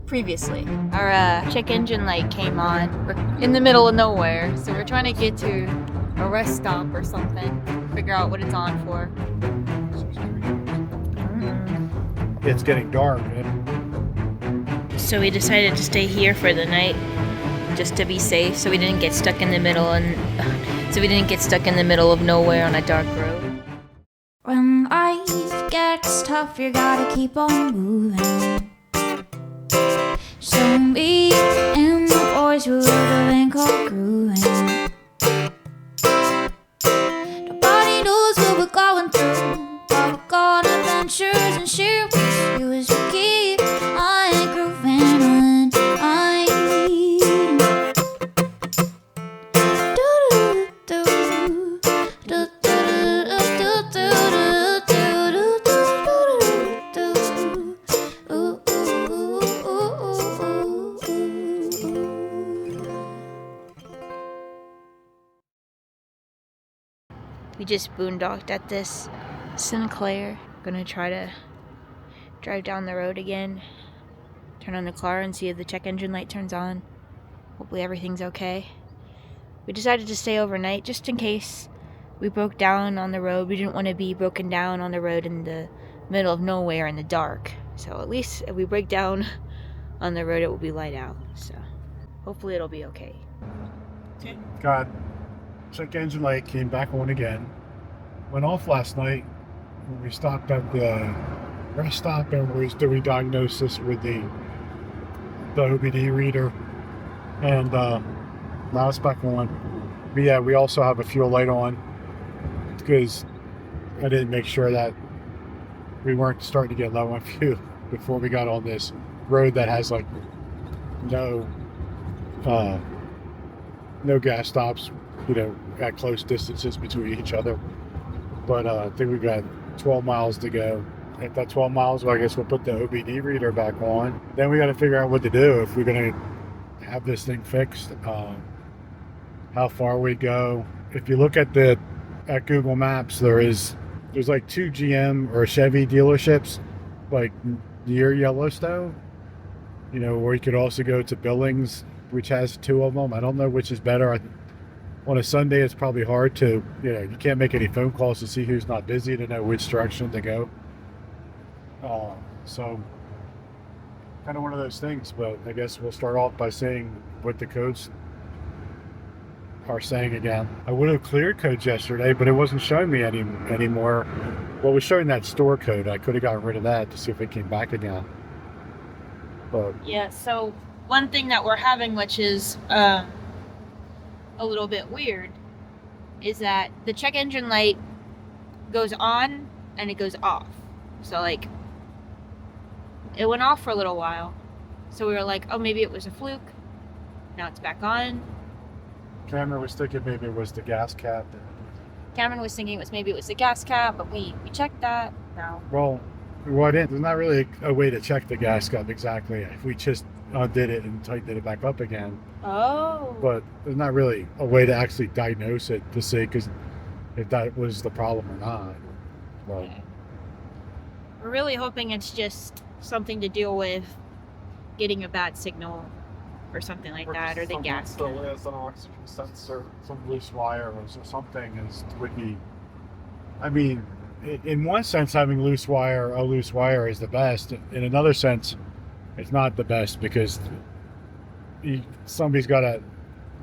previously. Our check engine light came on. We're in the middle of nowhere, so we're trying to get to a rest stop or something. Figure out what it's on for. It's getting dark, man. So we decided to stay here for the night, just to be safe, so we didn't get stuck in the middle of nowhere on a dark road. When life gets tough, you gotta keep on moving. So me and the boys who live a thing called Groovan. Nobody knows what we're going through, but we're going on adventures and share with you as we keep on grooving on. We just boondocked at this Sinclair. Gonna try to drive down the road again, turn on the car and see if the check engine light turns on. Hopefully everything's okay. We decided to stay overnight just in case we broke down on the road. We didn't want to be broken down on the road in the middle of nowhere in the dark. So at least if we break down on the road, it will be light out. So hopefully it'll be okay. God, check engine light came back on again. Went off last night when we stopped at the rest stop and we was doing diagnosis with the OBD reader. And now it's back on. But yeah, we also have a fuel light on because I didn't make sure that we weren't starting to get low on fuel before we got on this road that has like no gas stops, you know, at close distances between each other. But I think we got 12 miles to go. At that 12 miles, well, I guess we'll put the OBD reader back on. Then we got to figure out what to do if we're going to have this thing fixed. How far we go. If you look at Google Maps, there's like 2 GM or Chevy dealerships like near Yellowstone. You know, or you could also go to Billings, which has 2 of them. I don't know which is better. On a Sunday, it's probably hard to, you know, you can't make any phone calls to see who's not busy to know which direction to go. So, kind of one of those things, but I guess we'll start off by saying what the codes are saying again. I would have cleared codes yesterday, but it wasn't showing me anymore. Well, it was showing that store code. I could have gotten rid of that to see if it came back again. But yeah, so one thing that we're having, which is a little bit weird, is that the check engine light goes on and it goes off. So like it went off for a little while, so we were like, oh, maybe it was a fluke. Now it's back on. Cameron was thinking maybe it was the gas cap. Cameron was thinking maybe it was the gas cap, but we checked that. No. Well, there's not really a way to check the gas cap exactly. If we just undid it and tightened it back up again. Oh. But there's not really a way to actually diagnose it to see because if that was the problem or not. But okay. We're really hoping it's just something to deal with getting a bad signal or something like that, or the gas. So as an oxygen sensor, some loose wire or something would be. I mean, in one sense, having a loose wire is the best. In another sense, it's not the best because somebody's got to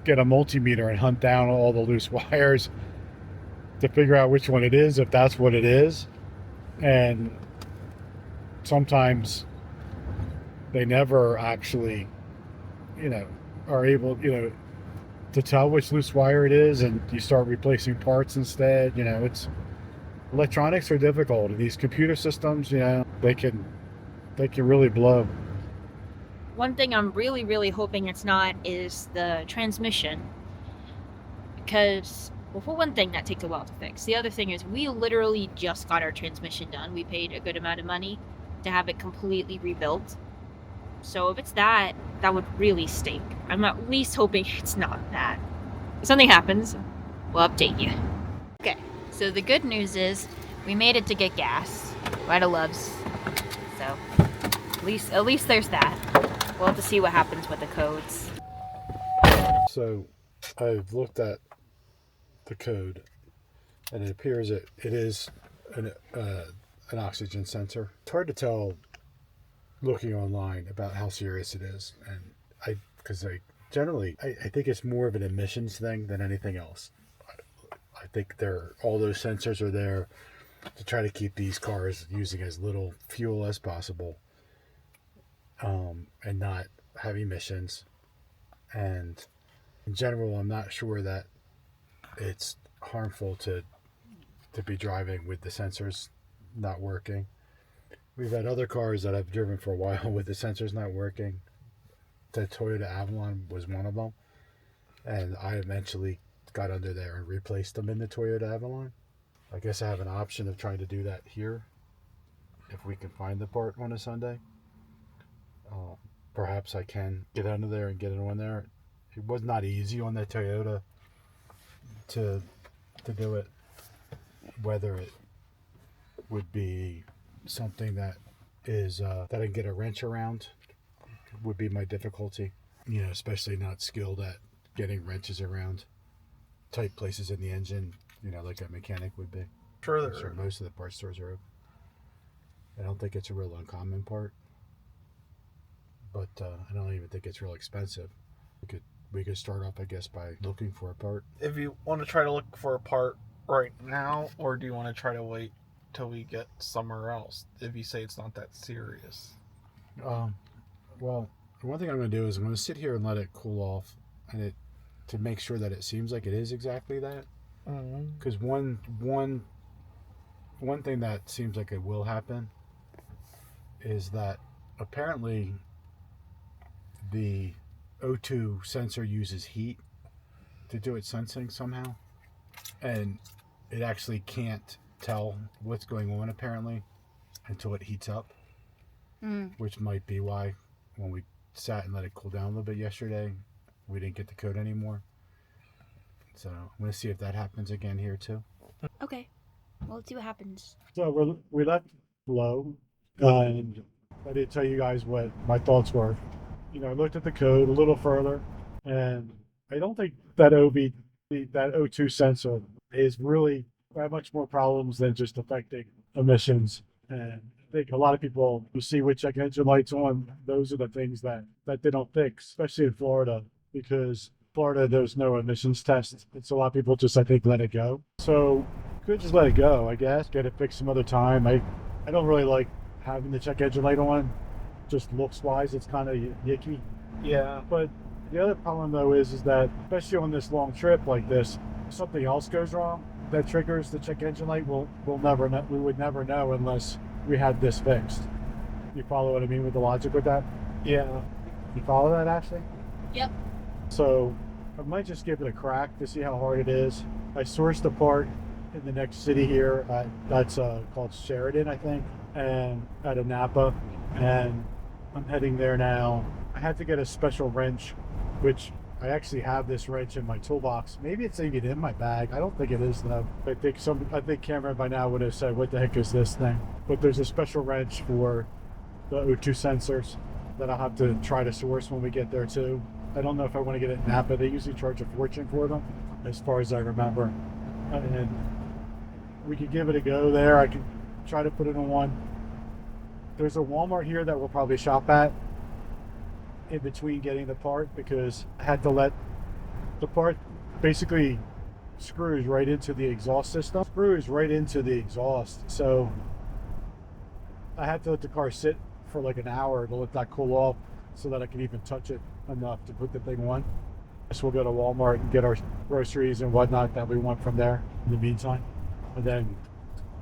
get a multimeter and hunt down all the loose wires to figure out which one it is, if that's what it is. And sometimes they never actually, you know, are able, you know, to tell which loose wire it is, and you start replacing parts instead. You know, electronics are difficult, and these computer systems, you know, they can really blow. One thing I'm really, really hoping it's not is the transmission. Because, well, for one thing, that takes a while to fix. The other thing is we literally just got our transmission done. We paid a good amount of money to have it completely rebuilt. So if it's that would really stink. I'm at least hoping it's not that. If something happens, we'll update you. Okay, so the good news is we made it to get gas. Rida loves. So at least there's that. We'll have to see what happens with the codes. So I've looked at the code, and it appears that it is an oxygen sensor. It's hard to tell looking online about how serious it is, and because generally I think it's more of an emissions thing than anything else. I think all those sensors are there to try to keep these cars using as little fuel as possible, and not have emissions. And in general, I'm not sure that it's harmful to be driving with the sensors not working. We've had other cars that I've driven for a while with the sensors not working. The Toyota Avalon was one of them, and I eventually got under there and replaced them in the Toyota Avalon. I guess I have an option of trying to do that here if we can find the part on a Sunday. Perhaps I can get under there and get it on there. It was not easy on that Toyota to do it. Whether it would be something that is that I can get a wrench around would be my difficulty. Especially not skilled at getting wrenches around tight places in the engine, like a mechanic would be. Sure, Most of the parts stores are open. I don't think it's a real uncommon part, but I don't even think it's real expensive. We could start off, I guess, by looking for a part. If you want to try to look for a part right now, or do you want to try to wait till we get somewhere else, if you say it's not that serious? Well, one thing I'm going to do is I'm going to sit here and let it cool off, and to make sure that it seems like it is exactly that. Because one thing that seems like it will happen is that apparently the O2 sensor uses heat to do its sensing somehow, and it actually can't tell what's going on apparently until it heats up, which might be why when we sat and let it cool down a little bit yesterday, we didn't get the code anymore. So I'm going to see if that happens again here too. Okay. Well, let's see what happens. So we left low, and I did tell you guys what my thoughts were. I looked at the code a little further, and I don't think that that O2 sensor is really that much more problems than just affecting emissions. And I think a lot of people who see with check engine lights on, those are the things that they don't fix, especially in Florida, because Florida, there's no emissions test. It's a lot of people just, I think, let it go. So could just let it go, I guess, get it fixed some other time. I don't really like having the check engine light on. Just looks wise, it's kind of yicky. Yeah. But the other problem though is that, especially on this long trip like this, if something else goes wrong that triggers the check engine light, we'll never know. We would never know unless we had this fixed. You follow what I mean with the logic with that? Yeah. You follow that, Ashley? Yep. So I might just give it a crack to see how hard it is. I sourced a part in the next city here. That's called Sheridan, I think, and out of Napa, and I'm heading there now. I had to get a special wrench, which I actually have this wrench in my toolbox. Maybe it's even in my bag. I don't think it is though. I think Cameron by now would have said, "What the heck is this thing?" But there's a special wrench for the O2 sensors that I'll have to try to source when we get there too. I don't know if I want to get it in Napa. They usually charge a fortune for them, as far as I remember. And we could give it a go there. I could try to put it on one. There's a Walmart here that we'll probably shop at in between getting the part, because I had to let the part basically screws right into the exhaust system. Screws right into the exhaust. So I had to let the car sit for like an hour to let that cool off so that I could even touch it enough to put the thing on. So we'll go to Walmart and get our groceries and whatnot that we want from there in the meantime. And then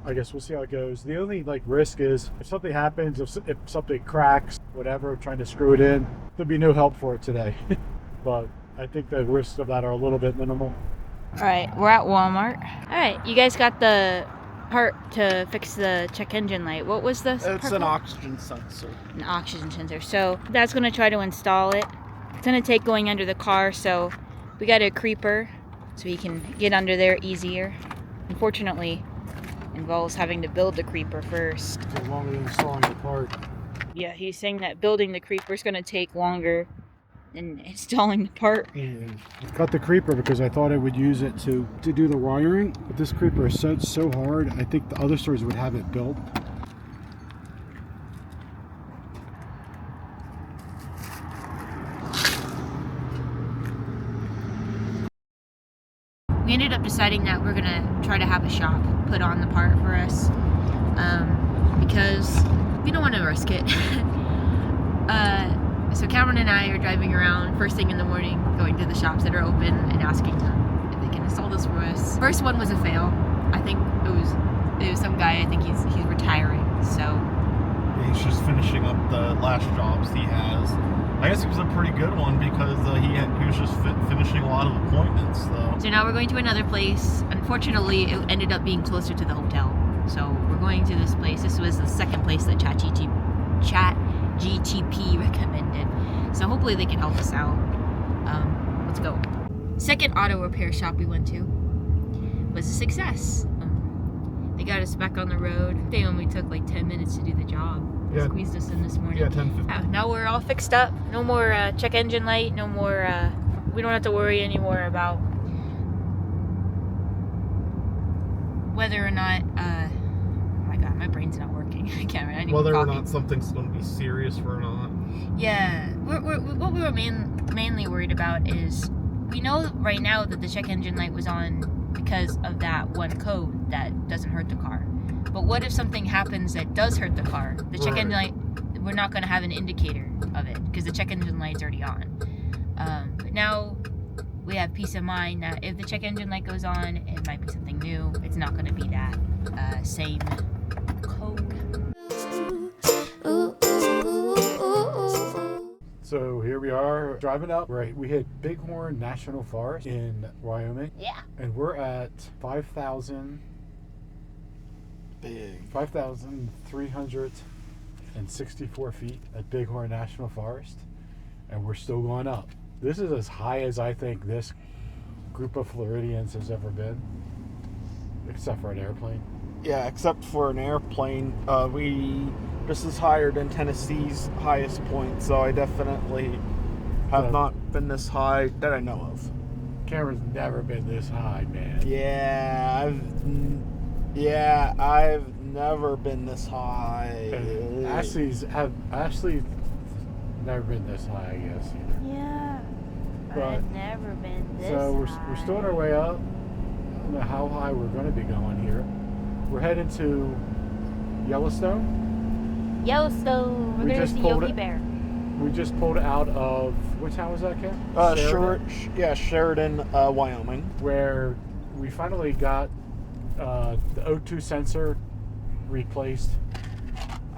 I guess we'll see how it goes. The only risk is if something happens, if something cracks, whatever, trying to screw it in, there'll be no help for it today. But I think the risks of that are a little bit minimal. All right, we're at Walmart. All right, you guys got the part to fix the check engine light. What was the It's part an called? oxygen sensor. An oxygen sensor. So that's going to try to install it. It's going to take going under the car, so we got a creeper so we can get under there easier. Unfortunately, involves having to build the creeper first. As long as installing the part. Yeah, he's saying that building the creeper is going to take longer than installing the part. I cut the creeper because I thought I would use it to do the wiring, but this creeper is so hard. I think the other stores would have it built. We ended up deciding that we're gonna try to have a shop put on the part for us, because we don't want to risk it. So Cameron and I are driving around first thing in the morning, going to the shops that are open and asking them if they can install this for us. First one was a fail. I think it was some guy. I think he's retiring. So He's just finishing up the last jobs he has. I guess it was a pretty good one because he was just finishing a lot of appointments, though. So now we're going to another place. Unfortunately, it ended up being closer to the hotel. So we're going to this place. This was the second place that ChatGTP recommended. So hopefully they can help us out. Let's go. Second auto repair shop we went to was a success. They got us back on the road. They only took like 10 minutes to do the job. They squeezed us in this morning. Yeah, 10:50. Now we're all fixed up. No more check engine light. No more. We don't have to worry anymore about whether or not. Oh my god, my brain's not working. I can't. I need Whether or coffee. not something's going to be serious or not. Yeah, what we were mainly worried about is we know right now that the check engine light was on because of that one code that doesn't hurt the car. But what if something happens that does hurt the car? The check engine light, we're not going to have an indicator of it because the check engine light's already on. But now we have peace of mind that if the check engine light goes on, it might be something new. It's not going to be that same code. Ooh, ooh, ooh, ooh. So here we are driving up. We hit Bighorn National Forest in Wyoming. Yeah. And we're at 5,364 feet at Bighorn National Forest. And we're still going up. This is as high as I think this group of Floridians has ever been. Except for an airplane. Yeah, except for an airplane. This is higher than Tennessee's highest point, so I definitely have not been this high that I know of. Cameron's never been this high, man. I've never been this high. And Ashley's never been this high, I guess, either. Yeah. But- I've never been this So we're still on our way up. I don't know how high we're going to be going here. We're headed to Yellowstone. Yellowstone. We're We going to just see pulled Yogi it- Bear. We just pulled out of, which town was that, Cam? Sheridan, Wyoming. Where we finally got the O2 sensor replaced.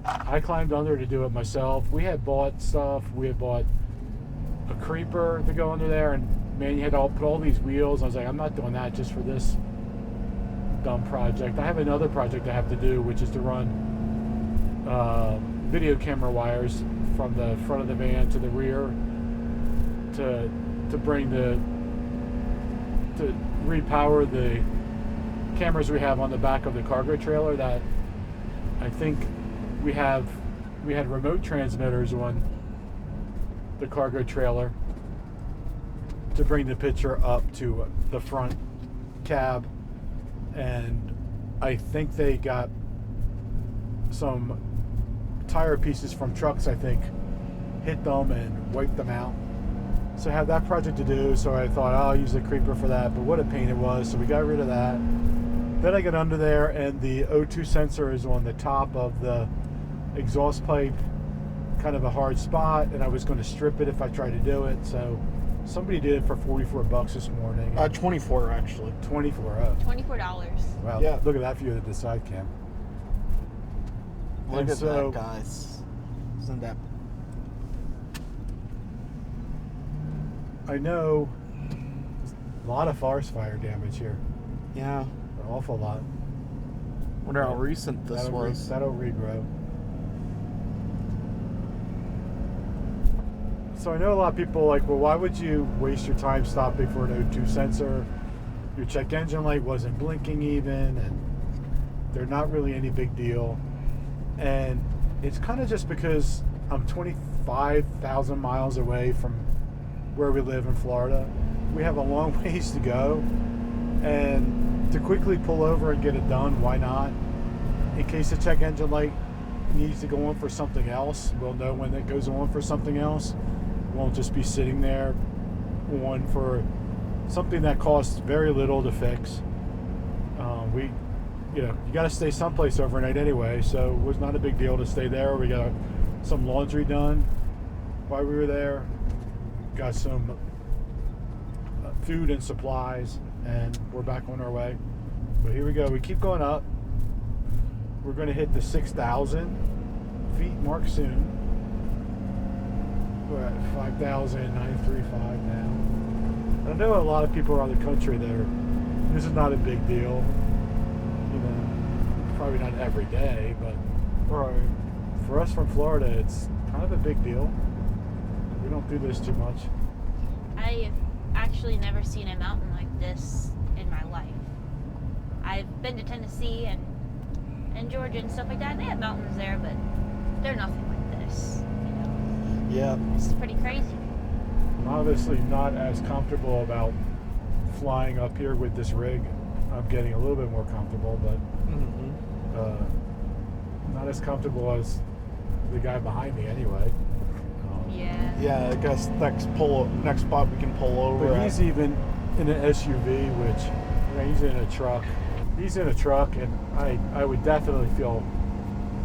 I climbed under to do it myself. We had bought stuff. We had bought a creeper to go under there, and man, you had to put all these wheels. I was like, I'm not doing that just for this dumb project. I have another project I have to do, which is to run video camera wires from the front of the van to the rear to repower the cameras we have on the back of the cargo trailer. That I think we had remote transmitters on the cargo trailer to bring the picture up to the front cab, and I think they got some tire pieces from trucks, I think, hit them and wiped them out. So I have that project to do, so I thought I'll use the creeper for that, but what a pain it was, so we got rid of that. Then I got under there, and the O2 sensor is on the top of the exhaust pipe, kind of a hard spot, and I was going to strip it if I tried to do it, so somebody did it for $44 this morning. 24 actually. 24 up. $24. Wow, Yeah. Look at that view of the side cam. Look And at so- that, guys. Isn't that? I know a lot of forest fire damage here. Yeah. An awful lot. Wonder how recent this was. That'll regrow. So I know a lot of people are like, well, why would you waste your time stopping for an O2 sensor? Your check engine light wasn't blinking even, and they're not really any big deal. And It's kind of just because I'm 25,000 miles away from where we live in Florida. We have a long ways to go, and to quickly pull over and get it done, why not? In case the check engine light needs to go on for something else, we'll know when it goes on for something else. It won't just be sitting there on for something that costs very little to fix. You got to stay someplace overnight anyway, so it was not a big deal to stay there. We got some laundry done while we were there, got some food and supplies, and we're back on our way. But here we go. We keep going up. We're going to hit the 6,000 feet mark soon. We're at 5,935 now. I know a lot of people around the country there. This is not a big deal. Probably not every day, but for us from Florida, it's kind of a big deal. We don't do this too much. I've actually never seen a mountain like this in my life. I've been to Tennessee and Georgia and stuff like that, and they have mountains there, but they're nothing like this. Yeah. This is pretty crazy. I'm obviously not as comfortable about flying up here with this rig. I'm getting a little bit more comfortable, but not as comfortable as the guy behind me anyway. Yeah, I guess next spot we can pull over. But he's even in an SUV, which he's in a truck. He's in a truck, and I would definitely feel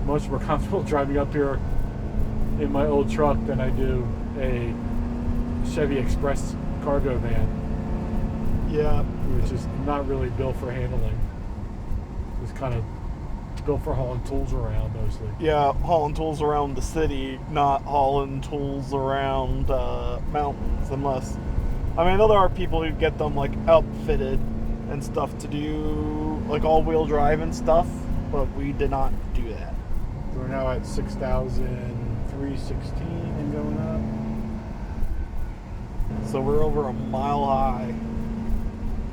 much more comfortable driving up here in my old truck than I do a Chevy Express cargo van. Yeah. Which is not really built for handling. It's kind of built for hauling tools around mostly. Yeah, hauling tools around the city, not hauling tools around mountains, unless... I know there are people who get them, outfitted and stuff to do, all-wheel drive and stuff, but we did not do that. So we're now at 6,316 and going up. So we're over a mile high.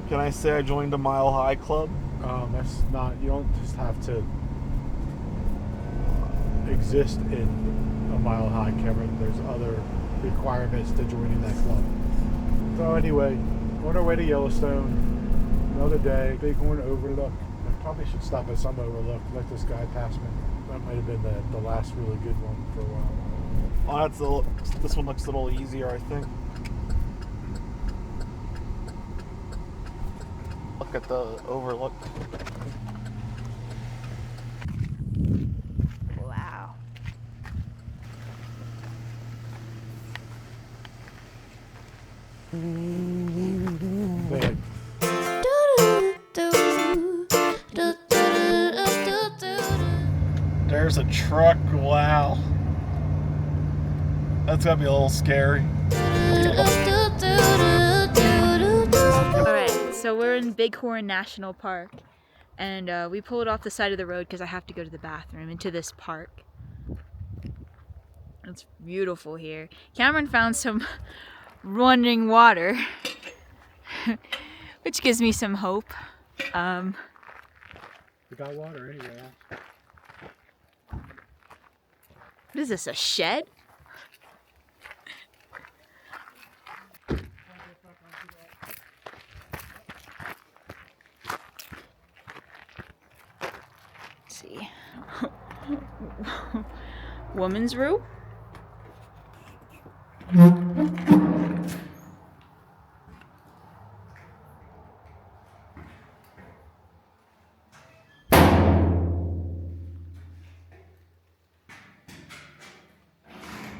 Can I say I joined a mile high club? That's not, you don't just have to exist in a mile high, Cameron. There's other requirements to joining that club. So anyway, on our way to Yellowstone, another day, Bighorn Overlook. I probably should stop at some overlook, let this guy pass me. That might have been the last really good one for a while. Oh, this one looks a little easier, I think. Look at the overlook. Wow. Man, There's a truck. Wow. That's gotta be a little scary. Alright, so we're in Bighorn National Park, and we pulled off the side of the road because I have to go to the bathroom into this park. It's beautiful here. Cameron found some running water, which gives me some hope. we got water anyway. What is this, a shed? Let's see. Woman's room?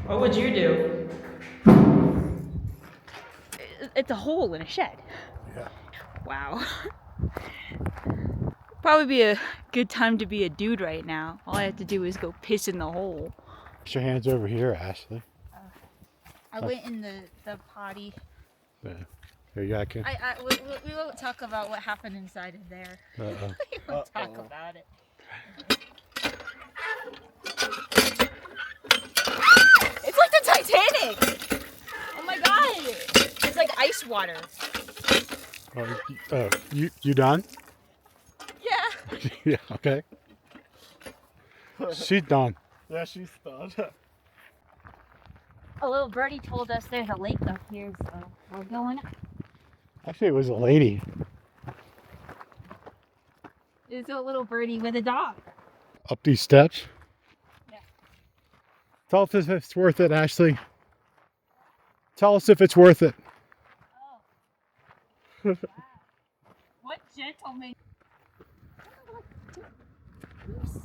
What would you do? It's a hole in a shed. Yeah. Wow. Probably be a good time to be a dude right now. All I have to do is go piss in the hole. Put your hands over here, Ashley. I went in the potty. Yeah. Here you go, Kim. We won't talk about what happened inside of there. Uh-oh. We won't talk about it. It's like the Titanic! Oh my god! It's like ice water. You done? Yeah. Yeah, okay. She's done. Yeah, she's stud. A little birdie told us there's a lake up here, so we're going up. Actually, it was a lady. It's a little birdie with a dog. Up these steps? Yeah. Tell us if it's worth it, Ashley. Tell us if it's worth it. Oh. Wow. What gentleman. Moose.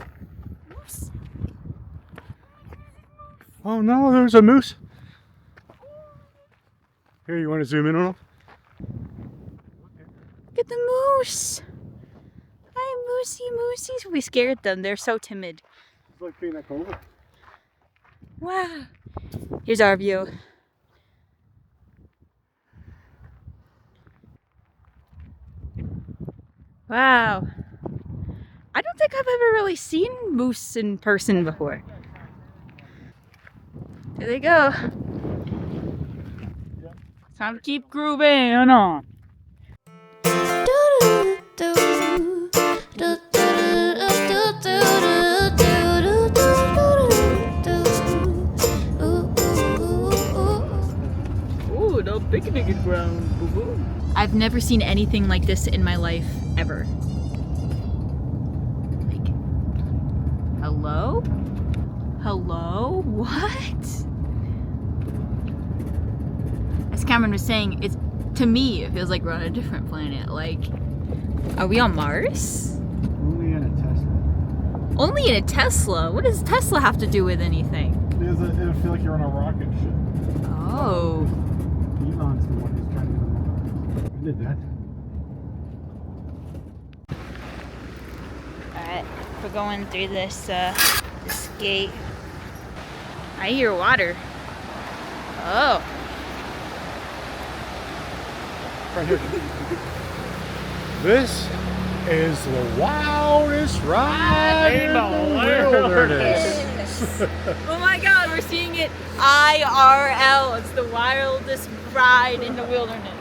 Moose. Oh no, there's a moose. Here, you want to zoom in on him? Look at the moose. Hi, moosey, moosies. We scared them. They're so timid. It's like being a cobra. Wow. Here's our view. Wow. I don't think I've ever really seen moose in person before. There they go. Time to keep grooving on. Ooh, the picnic ground, boo-boo. I've never seen anything like this in my life, ever. Like, hello? Hello? What? As Cameron was saying, it's, to me, it feels like we're on a different planet. Like, are we on Mars? Only in a Tesla. Only in a Tesla? What does Tesla have to do with anything? It'll feel like you're on a rocket ship. Oh. Elon's the one who's trying to get on Mars. I did that. Alright, we're going through this gate. I hear water. Oh. Right here. This is the wildest ride in the wilderness. Oh my god, we're seeing it IRL. It's the wildest ride in the wilderness.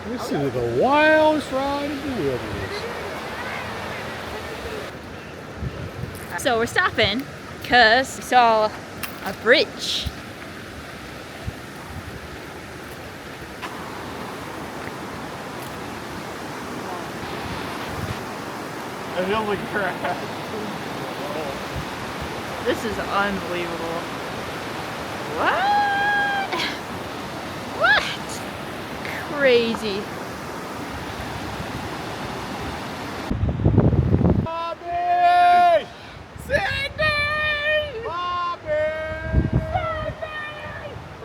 This is the wildest ride in the wilderness. So we're stopping because we saw a bridge. And the only crash. This is unbelievable. What? What? Crazy. Bobby! Sydney! Bobby!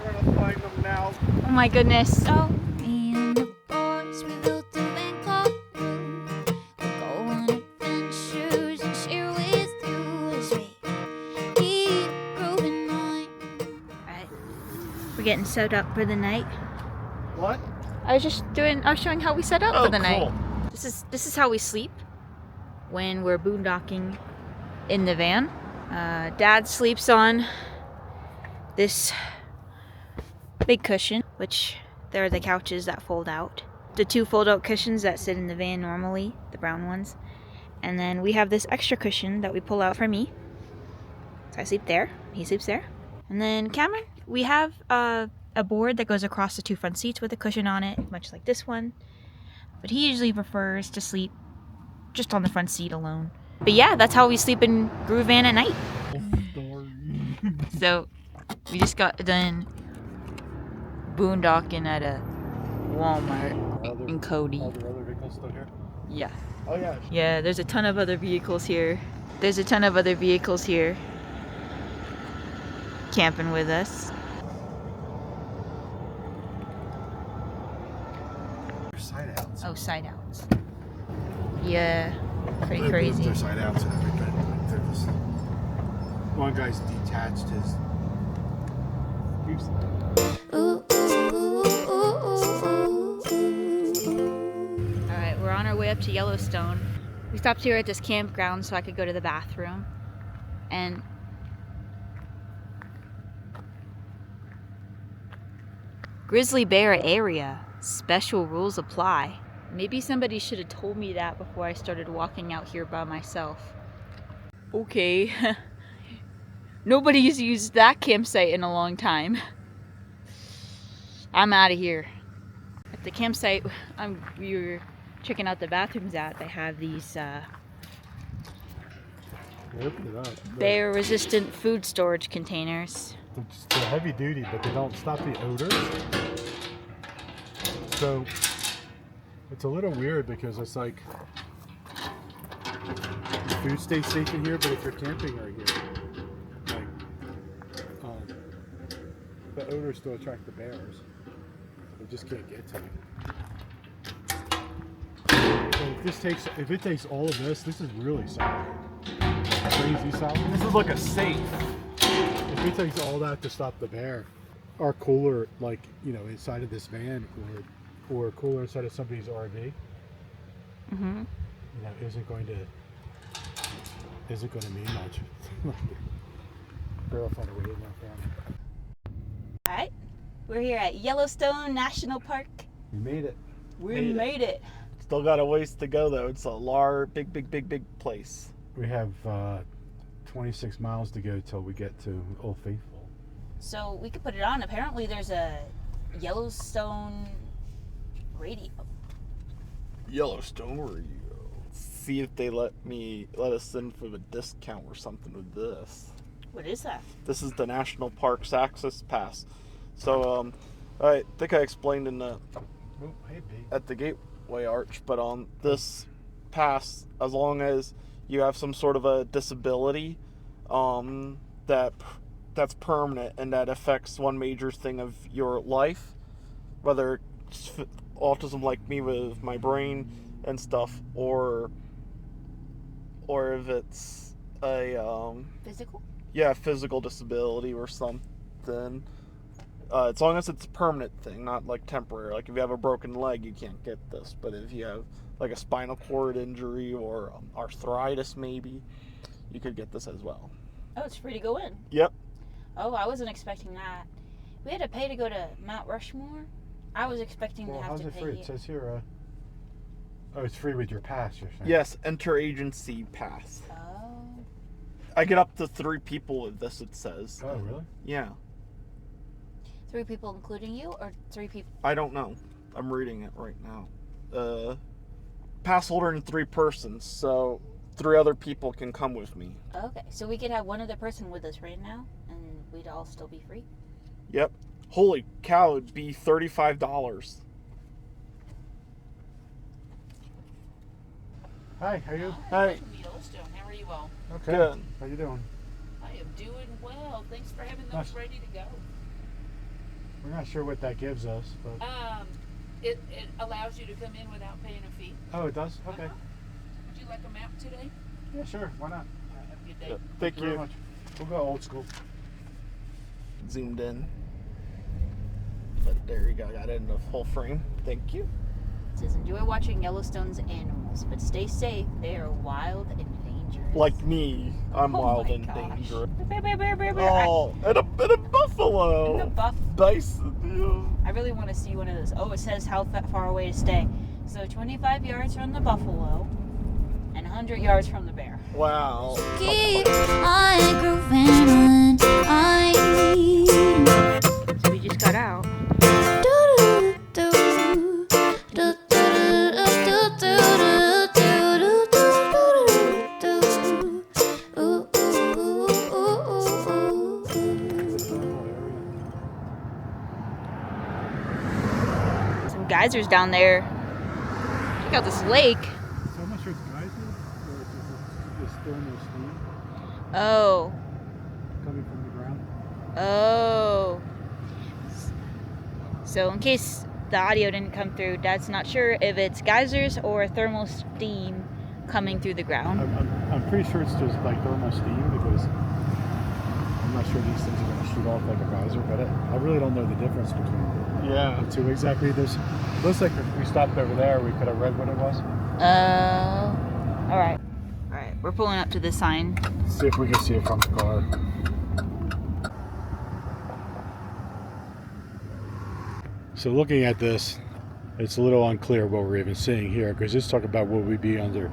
We're gonna find them now. Oh my goodness. So me and the boys, we built a Bangkok room. We'll go on adventures and share with you as we keep grooving on. Alright. We're getting set up for the night. What? I was showing how we set up Oh, for the night. cool. This is how we sleep when we're boondocking in the van. Dad sleeps on this big cushion, which there are the couches that fold out. The two fold-out cushions that sit in the van normally, the brown ones. And then we have this extra cushion that we pull out for me. So I sleep there, he sleeps there. And then Cameron, we have a board that goes across the two front seats with a cushion on it, much like this one. But he usually prefers to sleep just on the front seat alone. But yeah, that's how we sleep in Groovan at night. So we just got done boondocking at a Walmart in Cody. All the other vehicles still here? Yeah. Oh yeah. Yeah, there's a ton of other vehicles here. There's a ton of other vehicles here camping with us. They're side outs. Oh, side outs. Yeah, pretty crazy. They're side outs and everything. Like they're just... One guy's detached his. Ooh, ooh, ooh, ooh, ooh. Alright, we're on our way up to Yellowstone. We stopped here at this campground so I could go to the bathroom. And grizzly bear area. Special rules apply. Maybe somebody should have told me that before I started walking out here by myself. Okay. Nobody's used that campsite in a long time. I'm out of here. At the campsite we were checking out the bathrooms at, they have these Open it up. bear resistant food storage containers. They're heavy duty, but they don't stop the odors. So it's a little weird because it's like food stays safe in here, but if you're camping right here, like the odors still attract the bears. They just can't get to them. So if it takes all of this is really solid. Crazy solid. This is like a safe. If it takes all that to stop the bear, our cooler, like, you know, inside of this van or a cooler inside of somebody's RV, you know, isn't going to mean much. Barrel find a way in that family. Alright, we're here at Yellowstone National Park. We made it. We made it. Still got a ways to go though. It's a large, big place. We have 26 miles to go till we get to Old Faithful. So we could put it on. Apparently there's a Yellowstone radio. Yellowstone Radio. See if they let us in for the discount or something with this. What is that? This is the National Parks Access Pass. So, I think I explained in the Oh, hey, Pete. at the Gateway Arch, but on this pass, as long as you have some sort of a disability, that's permanent and that affects one major thing of your life, whether it's autism like me with my brain and stuff, or if it's a Physical? physical disability or something. As long as it's a permanent thing, not like temporary. Like if you have a broken leg, you can't get this. But if you have like a spinal cord injury or arthritis, maybe, you could get this as well. Oh, it's free to go in. Yep. Oh, I wasn't expecting that. We had to pay to go to Mount Rushmore. I was expecting Well, to have how's to it pay. free? It says here, oh, it's free with your pass, you're saying? Yes, interagency pass. Oh. I get up to 3 people with this, it says. Oh, really? Yeah. 3 people including you, or 3 people? I don't know. I'm reading it right now. Pass holder and 3 persons, so 3 other people can come with me. Okay, so we could have one other person with us right now, and we'd all still be free. Yep. Holy cow, it'd be $35. Hi, how are you? Hey. From Yellowstone. How are you all? Okay. Good. How you doing? I am doing well. Thanks for having those Nice. ready to go. We're not sure what that gives us, but... It allows you to come in without paying a fee. Oh, it does? Okay. Would you like a map today? Yeah, sure. Why not? All right, have a good day. Yep. Thank very you. much. We'll go old school. Zoomed in. But there you go. Got it in the full frame. Thank you. It says, enjoy watching Yellowstone's animals, but stay safe. They are wild and dangerous. Like me, I'm Oh wild my and gosh. dangerous. Bear, bear, bear, bear, bear. Oh, and a buffalo. And a buff. Nice. I really want to see one of those. Oh, it says how far away to stay. So 25 yards from the buffalo and 100 yards from the bear. Wow. Keep on grooving on. So we just got out. Some geysers down there. Check out this lake. So I'm not sure it's geysers or if it's thermal steam Oh. coming from the ground. Oh. So in case the audio didn't come through, Dad's not sure if it's geysers or thermal steam coming through the ground. I'm pretty sure it's just like thermal steam because I'm not sure these things are going to shoot off like a geyser, but I really don't know the difference between Yeah. the two exactly. There's looks like if we stopped over there, we could have read what it was. All right. All right, we're pulling up to this sign. See if we can see it from the car. So looking at this, it's a little unclear what we're even seeing here because it's talking about what would be under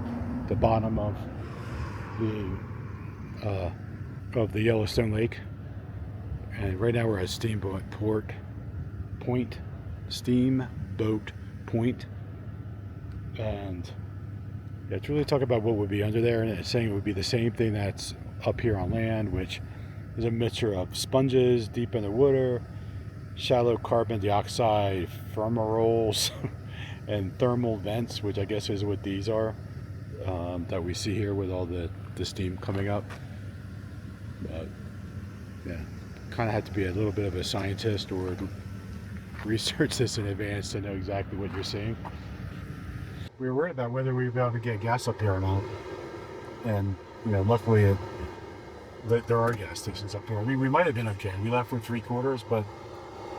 the bottom of the of the Yellowstone Lake. And right now we're at Steamboat Point. And yeah, it's really talking about what would be under there, and it's saying it would be the same thing that's up here on land, which is a mixture of sponges deep in the water, shallow carbon dioxide fumaroles, and thermal vents, which I guess is what these are, that we see here with all the steam coming up. But yeah, kind of have to be a little bit of a scientist or research this in advance to know exactly what you're seeing. We were worried about whether we would be able to get gas up here or not, and luckily there are gas stations up here. I mean, we might have been okay. We left with 3/4, but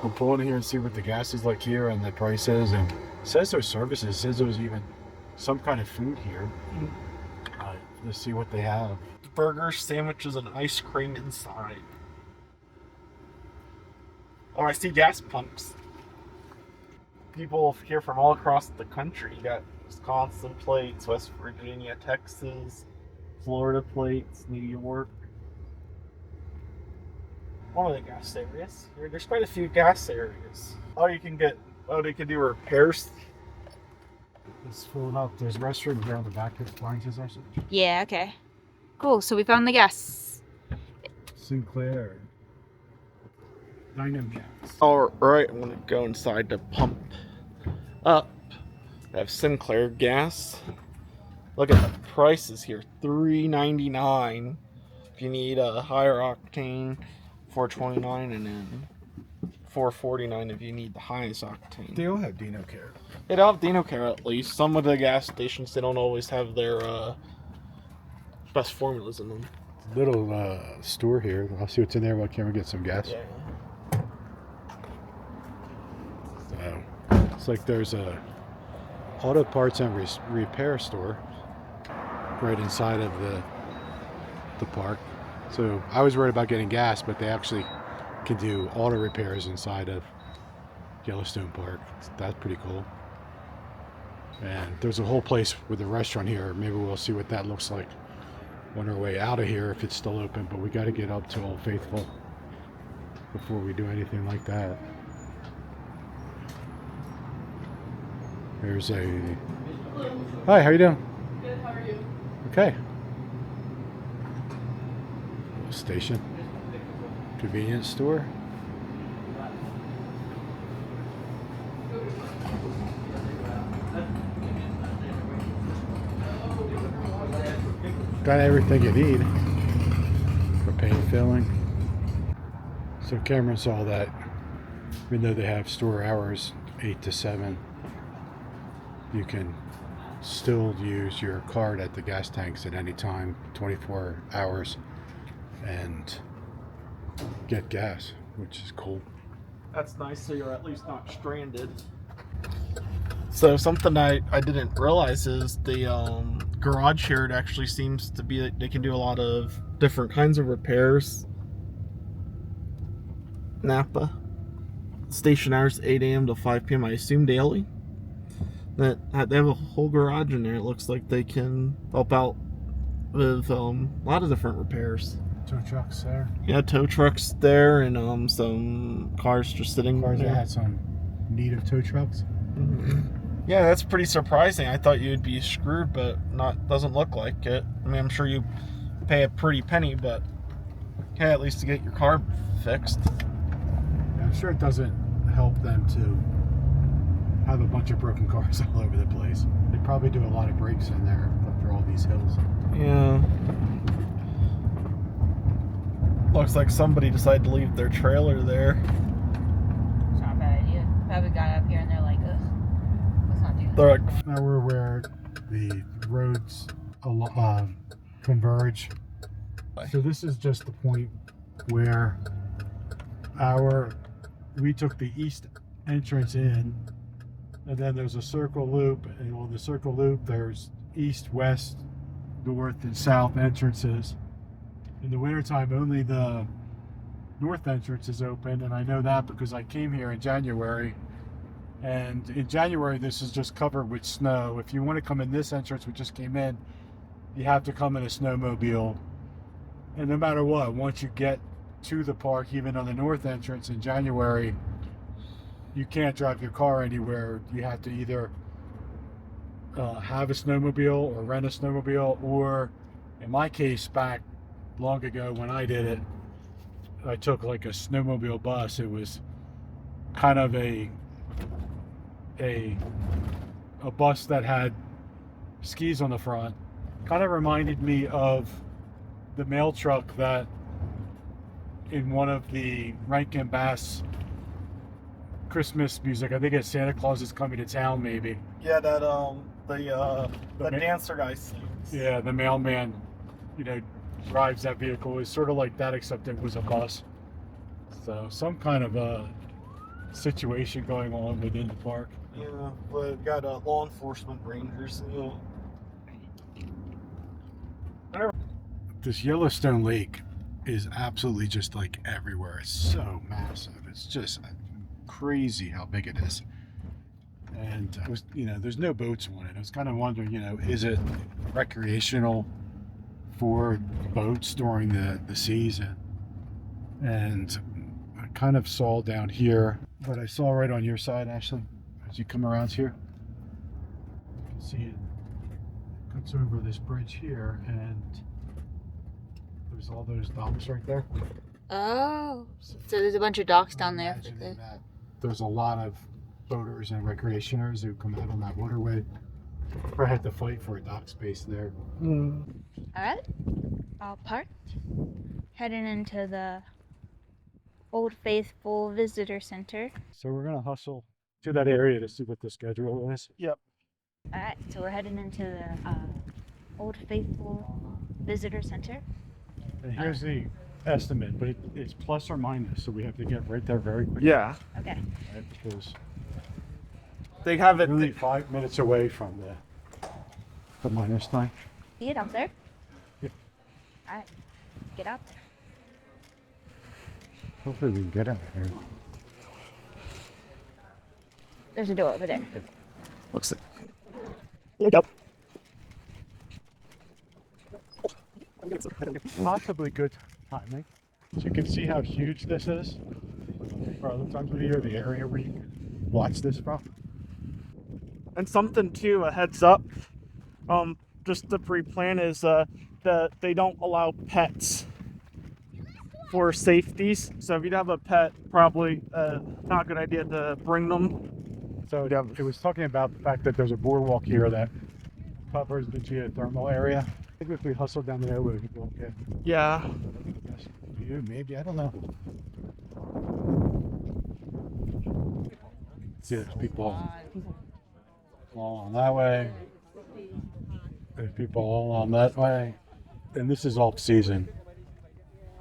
we'll pull in here and see what the gas is like here and the prices. And it says there's services. It says there's even some kind of food here. Let's see what they have. Burgers, sandwiches, and ice cream inside. Oh, I see gas pumps. People here from all across the country. You got Wisconsin plates, West Virginia, Texas, Florida plates, New York. One of the gas areas. There's quite a few gas areas. They can do repairs. It's filling up. There's a restroom here on the back of appliances or something. Yeah, okay. Cool, so we found the gas. Sinclair. Dino gas. Alright, I'm gonna go inside to pump up. I have Sinclair gas. Look at the prices here. $3.99 if you need a higher octane, $4.29, and then $4.49 if you need the highest octane. They all have Dino Care. They don't have Dino Care at least. Some of the gas stations, they don't always have their best formulas in them. Little store here. I'll see what's in there. Why can't we get some gas? Yeah. So, it's like there's a auto parts and repair store right inside of the park. So I was worried about getting gas, but they actually can do auto repairs inside of Yellowstone Park. That's pretty cool. And there's a whole place with a restaurant here. Maybe we'll see what that looks like on our way out of here if it's still open, but we got to get up to Old Faithful before we do anything like that. There's a... Hi, how you doing? Good, how are you? Okay. Station. Convenience store. Got everything you need for paint filling. So Cameron saw that even though they have store hours 8 to 7, you can still use your card at the gas tanks at any time, 24 hours, and get gas, which is cool. That's nice, so you're at least not stranded. So something I didn't realize is the garage here, it actually seems to be that they can do a lot of different kinds of repairs. Napa. Station hours 8 a.m. to 5 p.m. I assume daily. They have a whole garage in there. It looks like they can help out with a lot of different repairs. Tow trucks there. Yeah, tow trucks there, and some cars just sitting Cars there. that had some need of tow trucks. Mm-hmm. Yeah, that's pretty surprising. I thought you'd be screwed, but doesn't look like it. I mean, I'm sure you pay a pretty penny, but okay, at least to get your car fixed. I'm sure it doesn't help them to have a bunch of broken cars all over the place. They probably do a lot of brakes in there after all these hills. Yeah. Looks like somebody decided to leave their trailer there. It's not a bad idea. Probably got up here and they're like, ugh, let's not do that. They're like, Now we're where the roads converge. So this is just the point where we took the east entrance in, and then there's a circle loop, and on the circle loop there's east, west, north, and south entrances. In the wintertime, only the north entrance is open, and I know that because I came here in January, and in January this is just covered with snow. If you want to come in this entrance we just came in, you have to come in a snowmobile, And no matter what, once you get to the park, even on the north entrance in January, you can't drive your car anywhere. You have to either have a snowmobile or rent a snowmobile, or in my case, back long ago when I did it, I took like a snowmobile bus. It was kind of a bus that had skis on the front. Kind of reminded me of the mail truck that in one of the Rankin Bass Christmas music, I think it's Santa Claus is Coming to Town, maybe. Yeah, that the dancer guy sings. Yeah, the mailman, drives that vehicle. It's sort of like that, except it was a bus. So some kind of a situation going on within the park. Yeah, but we've got law enforcement rangers. This Yellowstone lake is absolutely just like everywhere. It's so massive. It's just crazy how big it is. And I was, there's no boats on it. I was kind of wondering, is it recreational for boats during the season? And I kind of saw down here, but I saw right on your side, Ashley, as you come around here. You can see it cuts over this bridge here, and there's all those docks right there. Oh, so there's a bunch of docks down there. Imagining that there's a lot of boaters and recreationers who come out on that waterway. I had to fight for a dock space there. All right, all parked. Heading into the Old Faithful Visitor Center. So we're gonna hustle to that area to see what the schedule is. Yep. All right, so we're heading into the Old Faithful Visitor Center. And here's the estimate, but it's plus or minus, so we have to get right there very quickly. Yeah. Okay. Right, because They have it. really 5 minutes away from the minus line. See it out there? Yep. All right, get out there. Hopefully we can get out here. There's a door over there. Looks like. Yep. Possibly good timing. So you can see how huge this is. For other times of the year, the area where you can watch this from. And something too, a heads up, just to pre-plan is that they don't allow pets for safeties. So if you'd have a pet, probably not a good idea to bring them. So it was talking about the fact that there's a boardwalk here that covers the geothermal area. I think if we hustle down there, we could walk in. Yeah. View, maybe, I don't know. See, there's people all on that way. There's people all on that way. And this is off season.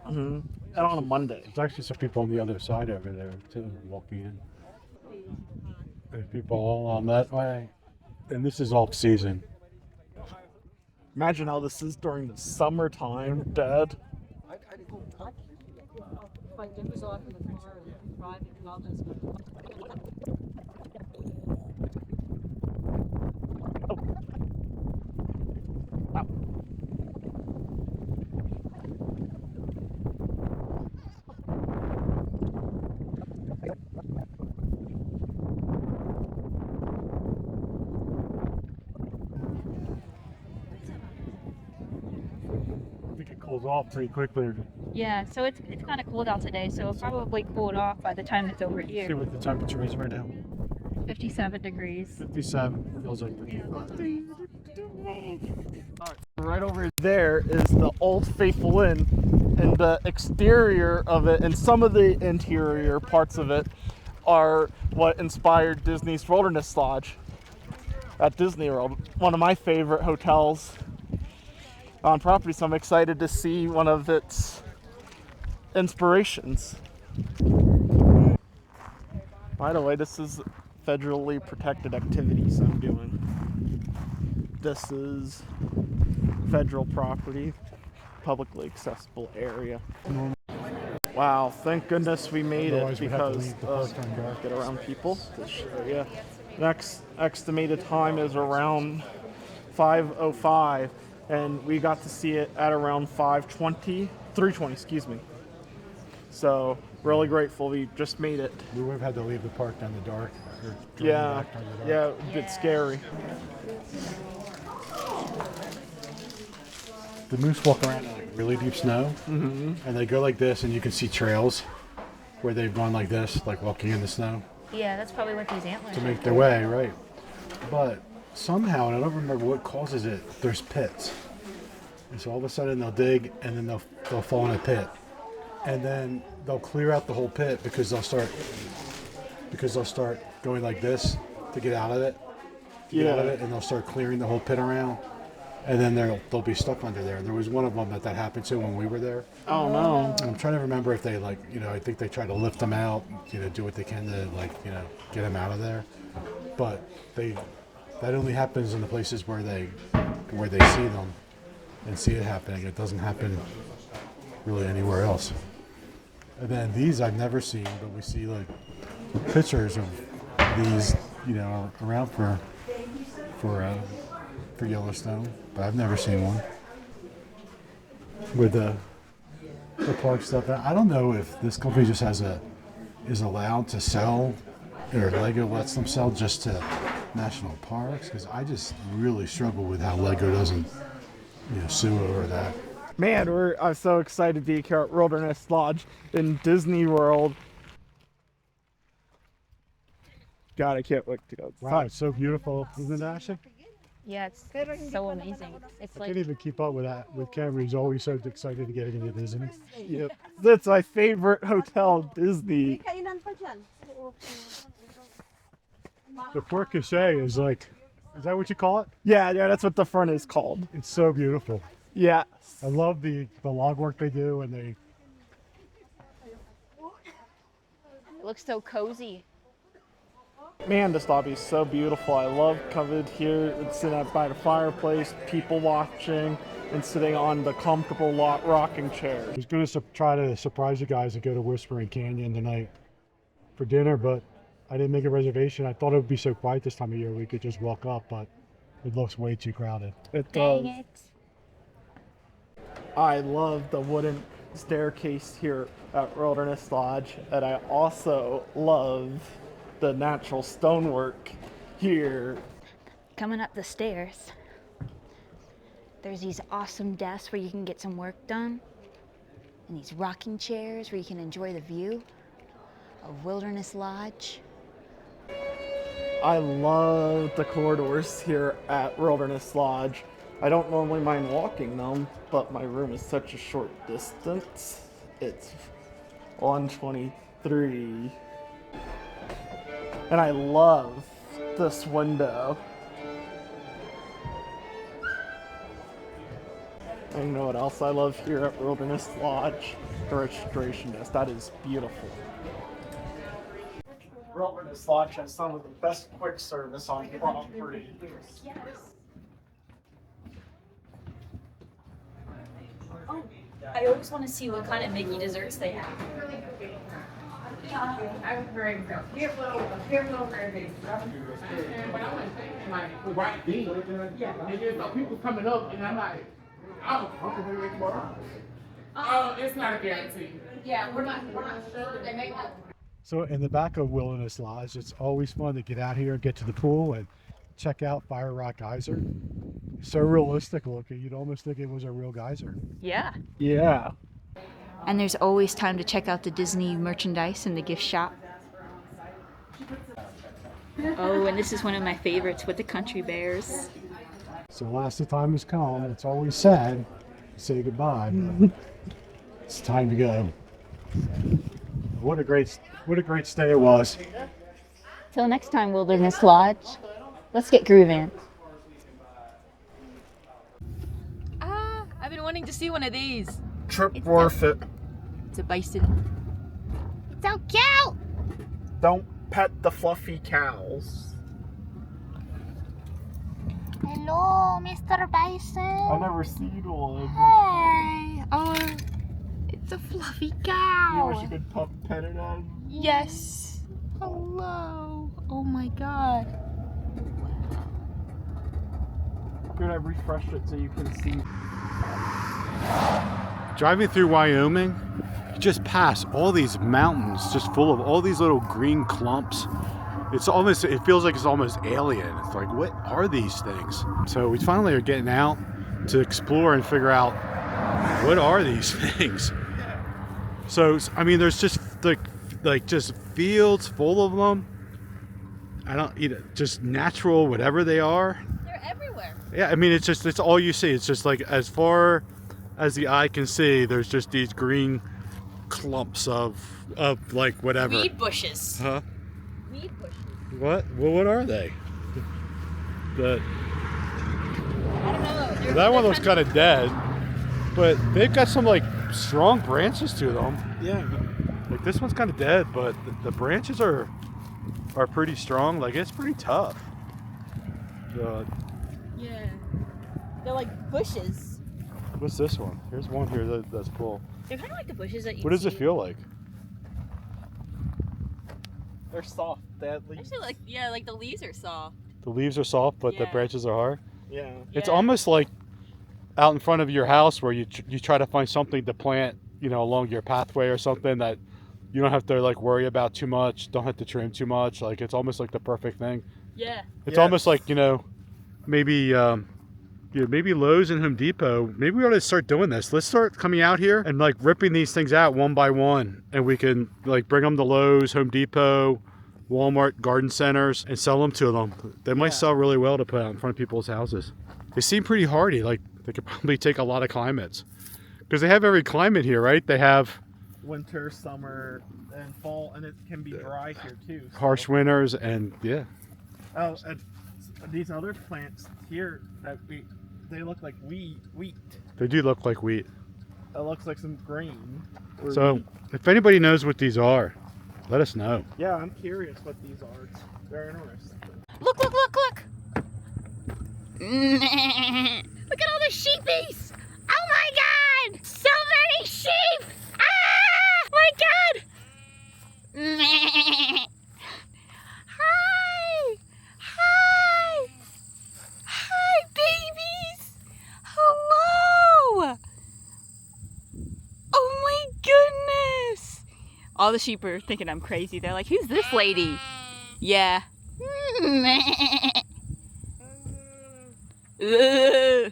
Mm-hmm. And on a Monday. There's actually some people on the other side over there too, walking in. There's people all on that way. And this is off season. Imagine how this is during the summertime, Dad. I think it cools off pretty quickly. Yeah, so it's kind of cold out today, so it'll probably cool off by the time it's over See here. what the temperature is right now. 57 degrees. 57. Feels like 55. Right over there is the Old Faithful Inn, and the exterior of it and some of the interior parts of it are what inspired Disney's Wilderness Lodge at Disney World. One of my favorite hotels on property, so I'm excited to see one of its inspirations. By the way, this is federally protected activities I'm doing. This is federal property, publicly accessible area. Wow, thank goodness we made Otherwise, it we'd have to because leave the park time dark. get around people. This area. Next estimated time is around 5:05, and we got to see it at around 5:20. 3:20, excuse me. So really grateful we just made it. We would have had to leave the park in the dark. Or drive Yeah, back in the dark. yeah, a bit scary. The moose walk around in like really deep snow, and they go like this, and you can see trails where they've gone like this, like walking in the snow Yeah, that's probably what these antlers to are make for. their way, right? But somehow, and I don't remember what causes it, there's pits. And so all of a sudden they'll dig, and then they'll fall in a pit. And then they'll clear out the whole pit because they'll start going like this to get out of it. Out of it, and they'll start clearing the whole pit around. And then they'll be stuck under there. There was one of them that happened to when we were there. Oh no. And I'm trying to remember if they I think they try to lift them out, do what they can to get them out of there. But that only happens in the places where they see them and see it happening. It doesn't happen really anywhere else. And then these I've never seen, but we see like pictures of these, around for Yellowstone, but I've never seen one with the park stuff. I don't know if this company just is allowed to sell, or Lego lets them sell just to national parks, because I just really struggle with how Lego doesn't sue over that. Man, I'm so excited to be here at Wilderness Lodge in Disney World. God, I can't wait to go outside. Wow, it's so beautiful, isn't it, Ashley? Yeah, it's so amazing. It's I like can't even keep up with that. With Cameron, he's always so excited to get into Disney. Yep. That's my favorite hotel, Disney. The Port Cachet is like, is that what you call it? Yeah, that's what the front is called. It's so beautiful. Yeah. I love the log work they do, and it looks so cozy. Man, this lobby is so beautiful. I love coming here and sitting out by the fireplace, people watching, and sitting on the comfortable rocking chair. I was going to try to surprise you guys and go to Whispering Canyon tonight for dinner, but I didn't make a reservation. I thought it would be so quiet this time of year we could just walk up, but it looks way too crowded. It does. Dang it. I love the wooden staircase here at Wilderness Lodge, and I also love the natural stonework here. Coming up the stairs, there's these awesome desks where you can get some work done, and these rocking chairs where you can enjoy the view of Wilderness Lodge. I love the corridors here at Wilderness Lodge. I don't normally mind walking them, but my room is such a short distance. It's 123. And I love this window. And you know what else I love here at Wilderness Lodge? The registration desk. That is beautiful. Wilderness Lodge has some of the best quick service on property. I always want to see what kind of Mickey desserts they have. I was very impressed. Here's little very my right beat. Yeah. And there's people coming up, and I'm like, oh, it's not a guarantee. Yeah, we're not sure. They may have. So in the back of Wilderness Lodge, it's always fun to get out here and get to the pool and check out Fire Rock Geyser. So realistic looking, you'd almost think it was a real geyser. Yeah. Yeah. And there's always time to check out the Disney merchandise in the gift shop. Oh, and this is one of my favorites with the country bears. So last the time has come, it's always sad to say goodbye. It's time to go. What a great stay it was. Till next time, Wilderness Lodge. Let's get Groovan. I've been wanting to see one of these. Trip worth it. It's a bison. So cute! Don't pet the fluffy cows. Hello, Mr. Bison. I've never seen one. Hey. Oh, it's a fluffy You cow. wish you could pet it on. Yes. Hello. Oh my god. Good, I refreshed it so you can see. driving through Wyoming, you just pass all these mountains just full of all these little green clumps. It's almost, it feels like it's almost alien. It's like, what are these things? So we finally are getting out to explore and figure out what are these things. So, I mean, there's just like just fields full of them. I don't, just natural, whatever they are. They're everywhere. Yeah, I mean, it's all you see. It's just like as far as the eye can see, there's just these green clumps of like whatever. Weed bushes. Huh? Weed bushes. What? Well, what are they? I don't know. That one looks kind of dead, but they've got some like strong branches to them. Yeah. Like this one's kind of dead, but the branches are pretty strong. Like it's pretty tough. Yeah. They're like bushes. What's this one? Here's one here that's cool. They're kind of like the bushes that you What does it see. feel like? They're soft. They have leaves. Actually, like the leaves are soft. The leaves are soft, but the Yeah. branches are hard. Yeah. It's Yeah. almost like out in front of your house where you try to find something to plant, along your pathway or something that you don't have to like worry about too much, don't have to trim too much. Like it's almost like the perfect thing. Yeah. It's Yes. almost like, maybe maybe Lowe's and Home Depot, maybe we ought to start doing this. Let's start coming out here and like ripping these things out one by one, and we can like bring them to Lowe's, Home Depot, Walmart, garden centers, and sell them to them. They might sell really well to put out in front of people's houses. They seem pretty hardy. Like they could probably take a lot of climates because they have every climate here, right? They have Winter, summer, and fall, and it can be dry here too. So. harsh winters and yeah. Oh, and these other plants here they look like wheat. They do look like wheat. It looks like some grain. or So wheat. if anybody knows what these are, let us know. Yeah, I'm curious what these are. They're interesting. Look! Look at all the sheepies! Oh my god! So many sheep! Ah! My god! Hi! Hi! Hi, babies! Hello! Oh my goodness! All the sheep are thinking I'm crazy. They're like, who's this lady? Yeah. Ugh.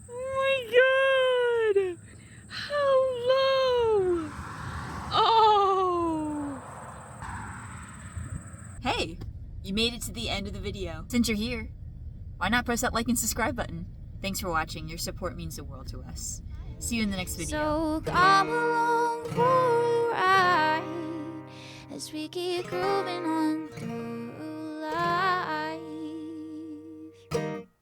Oh my god! Hello! Oh! Hey, you made it to the end of the video. Since you're here, why not press that like and subscribe button? Thanks for watching. Your support means the world to us. See you in the next video. So come along for the ride as we keep grooving on through.